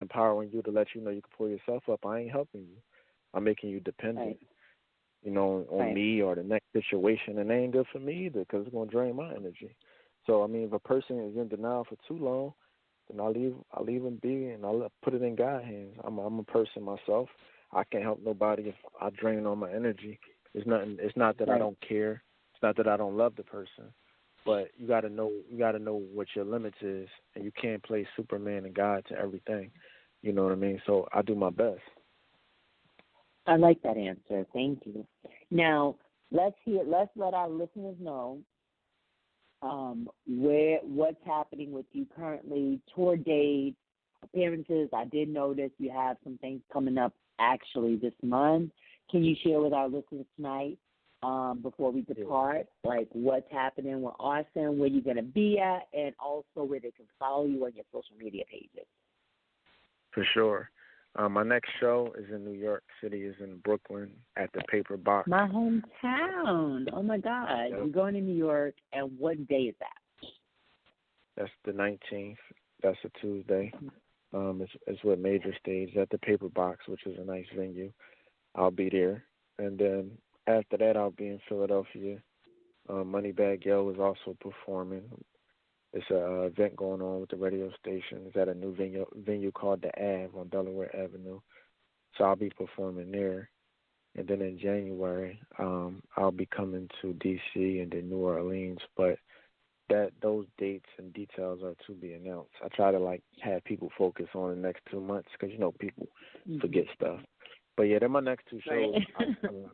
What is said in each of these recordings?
empowering you to let you know you can pull yourself up. I ain't helping you. I'm making you dependent, Right. on Right. me or the next situation, and it ain't good for me either because it's gonna drain my energy. So I mean, if a person is in denial for too long, then I leave them be, and put it in God's hands. I'm a person myself. I can't help nobody if I drain all my energy. It's nothing. It's not that I Right. don't care. It's not that I don't love the person. But you got to know. You got to know what your limits is, and you can't play Superman and God to everything. You know what I mean? So I do my best. I like that answer. Thank you. Now, let's let our listeners know what's happening with you currently, tour dates, appearances. I did notice you have some things coming up actually this month. Can you share with our listeners tonight, before we Yeah, depart, like what's happening with Arson, where you're going to be at, and also where they can follow you on your social media pages? for sure. My next show is in New York City. Is in Brooklyn at the Paper Box. My hometown. Oh, my God. Yep. You're going to New York, and what day is that? That's the 19th. That's a Tuesday. It's with Major Stage at the Paper Box, which is a nice venue. I'll be there, and then after that, I'll be in Philadelphia. Moneybag Yo is also performing. It's a event going on with the radio station. It's at a new venue called the Ave on Delaware Avenue. So I'll be performing there. And then in January, I'll be coming to D.C. and then New Orleans. But those dates and details are to be announced. I try to have people focus on the next 2 months because people forget stuff. But yeah, they're my next two shows. Right.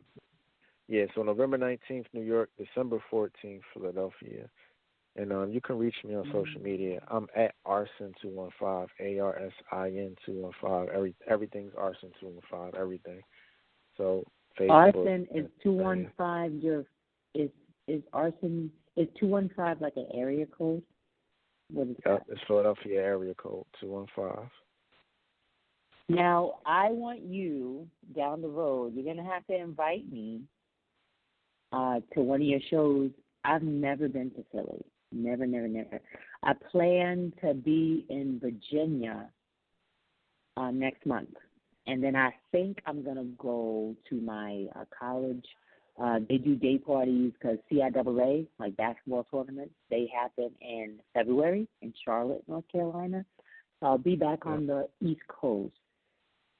Yeah, so November 19th, New York, December 14th, Philadelphia. And you can reach me on social media. I'm at Arson215, ARSIN215. Everything's Arson215, everything. So Facebook. Arson is 215. Is Arson is 215 like an area code? What is that? It's Philadelphia area code 215. Now I want you down the road. You're gonna have to invite me to one of your shows. I've never been to Philly. Never, never, never. I plan to be in Virginia next month. And then I think I'm going to go to my college. They do day parties because CIAA, like basketball tournaments, they happen in February in Charlotte, North Carolina. So I'll be back on the East Coast.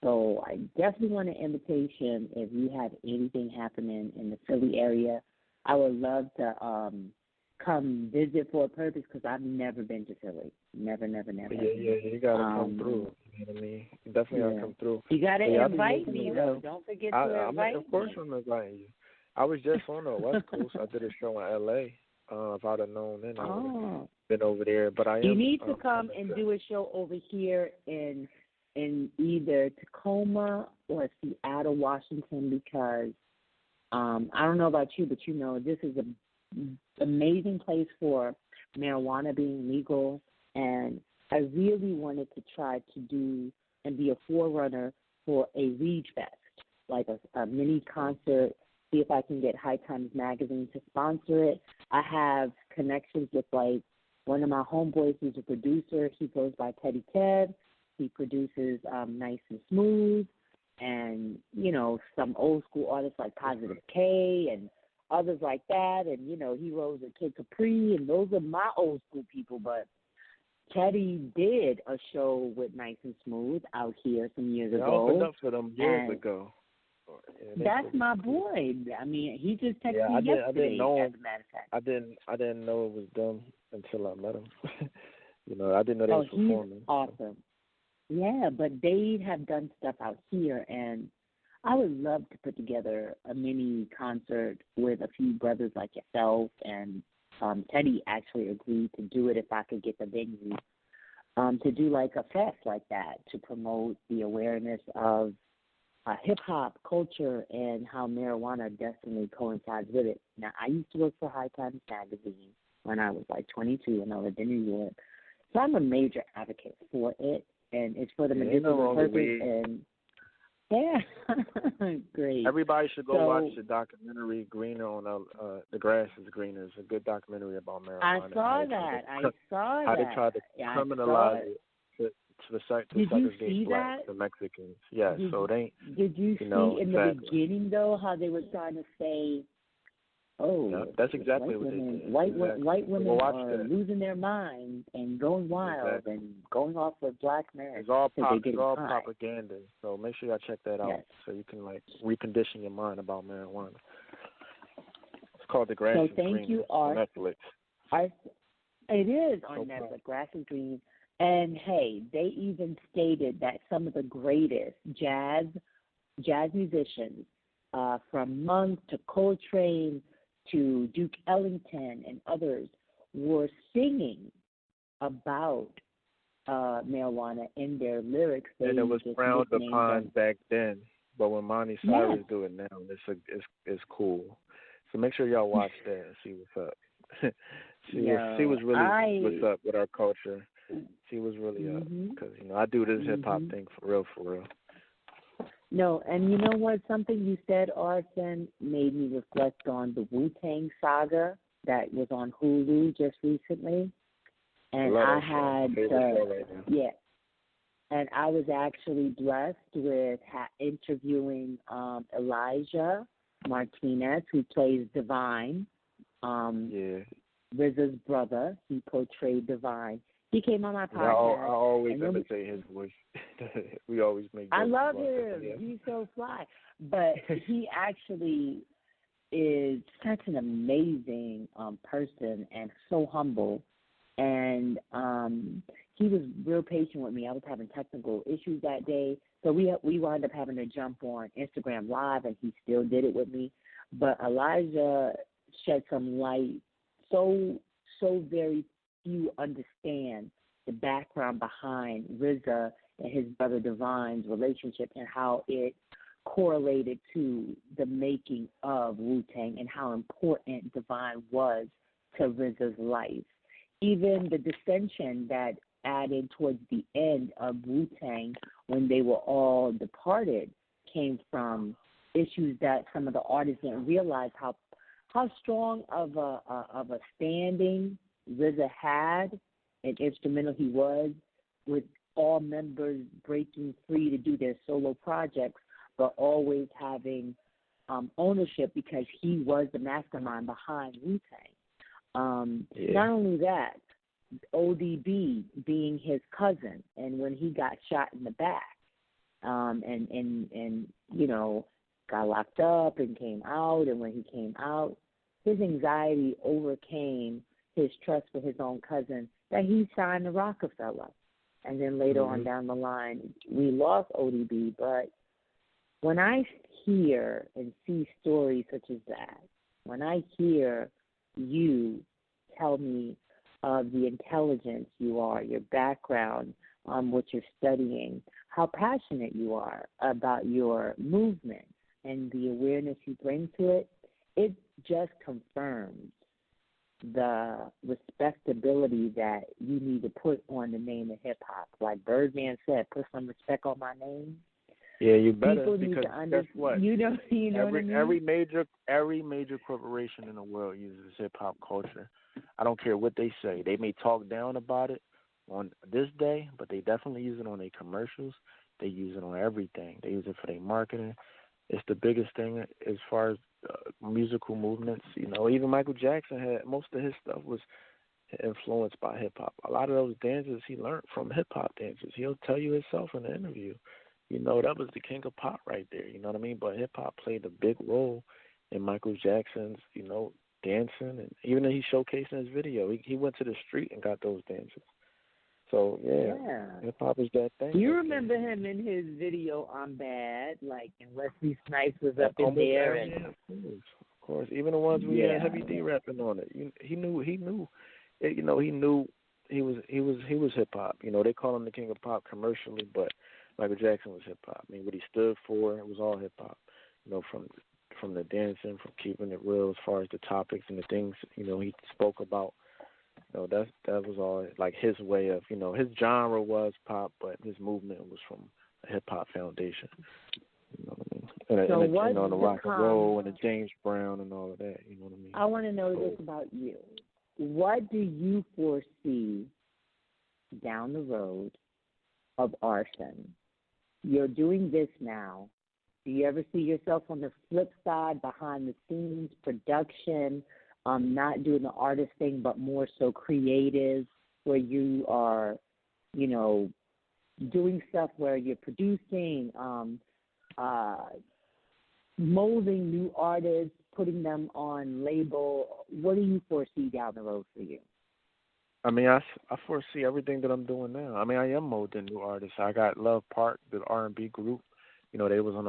So I definitely want an invitation if you have anything happening in the Philly area. I would love to come visit for a purpose because I've never been to Philly. Never, never, never. Yeah, you got to come through. You know what I mean? You definitely got to come through. You got to invite me, though. Yeah. Don't forget to invite me. Of course I'm inviting you. I was just on the West Coast. I did a show in L.A. If I'd have known then, I would have been over there. But I am. You need to come and do a show over here in either Tacoma or Seattle, Washington, because I don't know about you, but this is an amazing place for marijuana being legal, and I really wanted to try to do and be a forerunner for a Reed Fest, like a mini concert. See if I can get High Times Magazine to sponsor it. I have connections with one of my homeboys who's a producer. He goes by Teddy Ted. He produces Nice and Smooth, and some old school artists like Positive K and others like that. And Heroes of Kid Capri, and those are my old school people. But Teddy did a show with Nice and Smooth out here some years ago. I opened up for them years ago. That's my boy. I mean, he just texted me yesterday. I didn't know him. As a matter of fact, I didn't know it was them until I met him. I didn't know they was performing. He's awesome. Yeah, but they have done stuff out here, and I would love to put together a mini concert with a few brothers like yourself, and Teddy actually agreed to do it if I could get the venue, to do like a fest like that to promote the awareness of hip-hop culture and how marijuana definitely coincides with it. Now, I used to work for High Times Magazine when I was 22 and I lived in New York, so I'm a major advocate for it. And it's for the medicinal purpose. And great. Everybody should go watch the documentary "Greener on the Grass is Greener." It's a good documentary about marijuana. I saw that. How they tried to criminalize it to Did you segregate see blacks that? and Mexicans. Yes, so they, Did you see in the beginning though how they were trying to say, oh, yeah, that's exactly what they did. White women are losing their minds and going wild and going off with black men. It's all propaganda. So make sure y'all check that out so you can like recondition your mind about marijuana. It's called The Grass is Green. Thank you, on Netflix. It is on Netflix. Grass is Green. And hey, they even stated that some of the greatest jazz musicians, from Monk to Coltrane to Duke Ellington and others, were singing about marijuana in their lyrics. And it was frowned upon back then, but when Monty Cyrus do it now, it's cool. So make sure y'all watch that and see what's up. see what's really what's up with our culture. See what's really up, because I do this hip hop thing for real. No, and you know what? Something you said, Arson, made me reflect on the Wu-Tang saga that was on Hulu just recently, and I had and I was actually blessed with interviewing Elijah Martinez, who plays Divine. RZA's brother. He portrayed Divine. He came on my podcast. I always imitate his voice. We always make. I love him. Yeah. He's so fly. But he actually is such an amazing person and so humble. And he was real patient with me. I was having technical issues that day, so we wound up having to jump on Instagram Live, and he still did it with me. But Elijah shed some light. So very few understand the background behind RZA and his brother Divine's relationship and how it correlated to the making of Wu-Tang and how important Divine was to RZA's life. Even the dissension that added towards the end of Wu-Tang when they were all departed came from issues that some of the artists didn't realize how strong of a standing RZA had and instrumental he was, with all members breaking free to do their solo projects, but always having ownership because he was the mastermind behind Wu-Tang. Not only that, ODB being his cousin, and when he got shot in the back, and got locked up and came out, and when he came out, his anxiety overcame his trust for his own cousin that he signed to Rockefeller. And then later on down the line, we lost ODB. But when I hear and see stories such as that, when I hear you tell me of the intelligence you are, your background, what you're studying, how passionate you are about your movement and the awareness you bring to it, it just confirms the respectability that you need to put on the name of hip hop. Like Birdman said, put some respect on my name. Yeah, you better. People because guess what? You know what I mean? Every major corporation in the world uses hip hop culture. I don't care what they say. They may talk down about it on this day, but they definitely use it on their commercials. They use it on everything. They use it for their marketing. It's the biggest thing as far as musical movements. Even Michael Jackson had most of his stuff was influenced by hip hop. A lot of those dances he learned from hip hop dancers. He'll tell you himself in the interview. That was the king of pop right there. You know what I mean? But hip hop played a big role in Michael Jackson's, dancing, and even though he showcased in his video, he went to the street and got those dances. So hip hop is that thing. You remember him in his video "I'm Bad," like, and Wesley Snipes was up in there, and of course, even the ones we had Heavy D rapping on it. He knew, he knew he was hip hop. They call him the king of pop commercially, but Michael Jackson was hip hop. I mean, what he stood for, it was all hip hop. From the dancing, from keeping it real as far as the topics and the things he spoke about. That was all like his way of, his genre was pop, but his movement was from a hip hop foundation. And the rock and roll and the James Brown and all of that. You know what I mean? I want to know this about you. What do you foresee down the road of Arson. You're doing this now. Do you ever see yourself on the flip side, behind the scenes, production, not doing the artist thing, but more so creative, where you are, you know, doing stuff where you're producing, molding new artists, putting them on label? What do you foresee down the road for you? I mean, I foresee everything that I'm doing now. I mean, I am molding new artists. I got Love Park, the R&B group. You know, they was on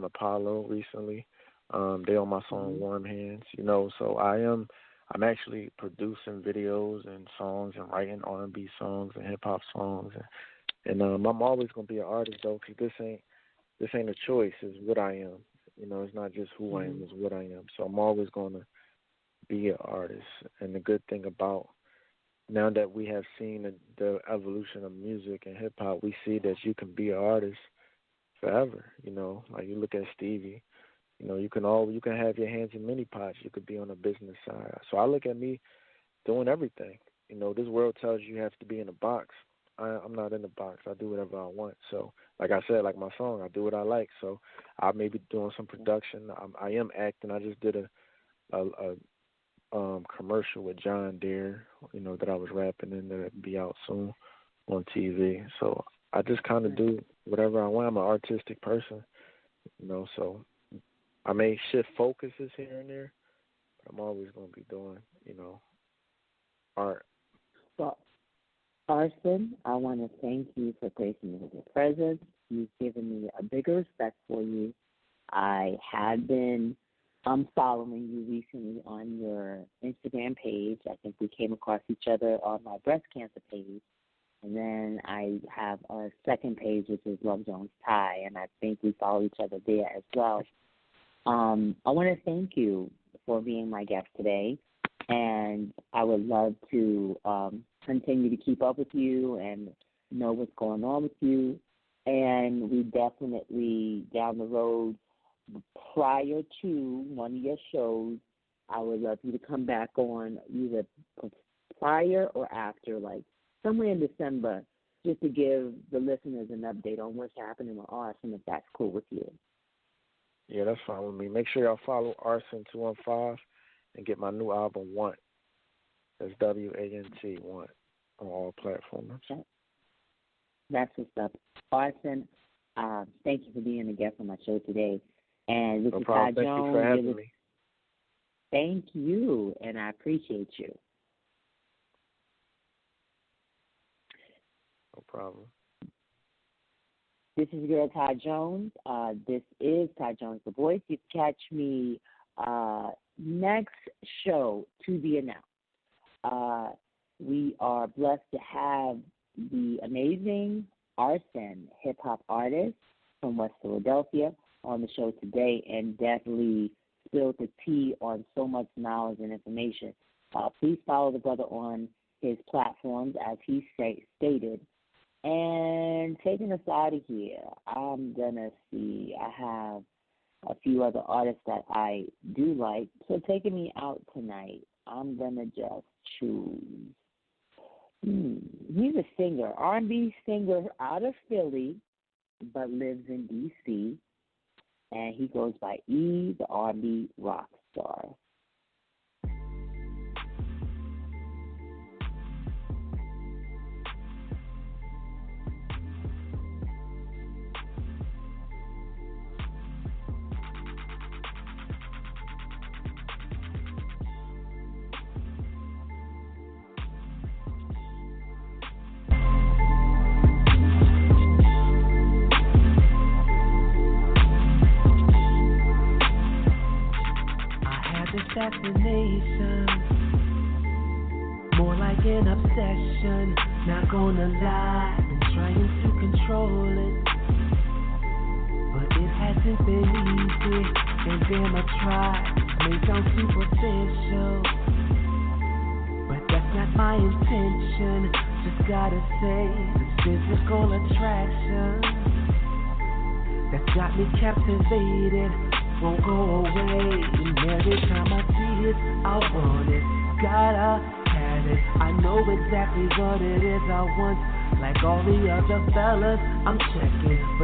Apollo recently. They on my song Warm Hands. You know, so I'm actually producing videos and songs and writing R&B songs and hip hop songs. And I'm always gonna be an artist though, 'cause this ain't a choice. It's what I am. You know, it's not just who I am, it's what I am. So I'm always gonna be an artist. And the good thing about now that we have seen the evolution of music and hip hop, we see that you can be an artist forever. You know, like you look at Stevie. You know, you can have your hands in many pots. You could be on the business side. So I look at me doing everything. You know, this world tells you have to be in a box. I'm not in the box. I do whatever I want. So, like I said, like my song, I do what I like. So I may be doing some production. I am acting. I just did a commercial with John Deere, you know, that I was rapping in, that'll be out soon on TV. So I just kind of do whatever I want. I'm an artistic person, you know, so I may shift focuses here and there, but I'm always going to be doing, you know, art. Well, Arson, I want to thank you for gracing me with your presence. You've given me a bigger respect for you. I had been following you recently on your Instagram page. I think we came across each other on my breast cancer page. And then I have a second page, which is Love Jones Ty, and I think we follow each other there as well. I want to thank you for being my guest today, and I would love to continue to keep up with you and know what's going on with you. And we definitely, down the road, prior to one of your shows, I would love you to come back on either prior or after, like somewhere in December, just to give the listeners an update on what's happening with Arson, if that's cool with you. Yeah, that's fine with me. Make sure y'all follow Arson215 and get my new album, Want. That's WANT, Want, on all platforms. Okay. That's what's up. Arson, thank you for being a guest on my show today. And this is Ty Jones. Thank you for having me. Thank you, and I appreciate you. No problem. This is your girl, Ty Jones. This is Ty Jones, the voice. You can catch me next show to be announced. We are blessed to have the amazing Arson, hip-hop artist from West Philadelphia, on the show today, and definitely spilled the tea on so much knowledge and information. Please follow the brother on his platforms, as he stated. And taking us out of here, I'm going to see, I have a few other artists that I do like. So taking me out tonight, I'm going to just choose. He's a singer, R&B singer out of Philly, but lives in D.C., and he goes by E, the R&B rock star. Fascination, more like an obsession. Not gonna lie, been trying to control it, but it hasn't been easy. And damn, I tried, may sound superficial, but that's not my intention. Just gotta say, the physical attraction that's got me captivated won't go away, and every time I see it, I want it, gotta have it. I know exactly what it is I want, Like all the other fellas, I'm checking,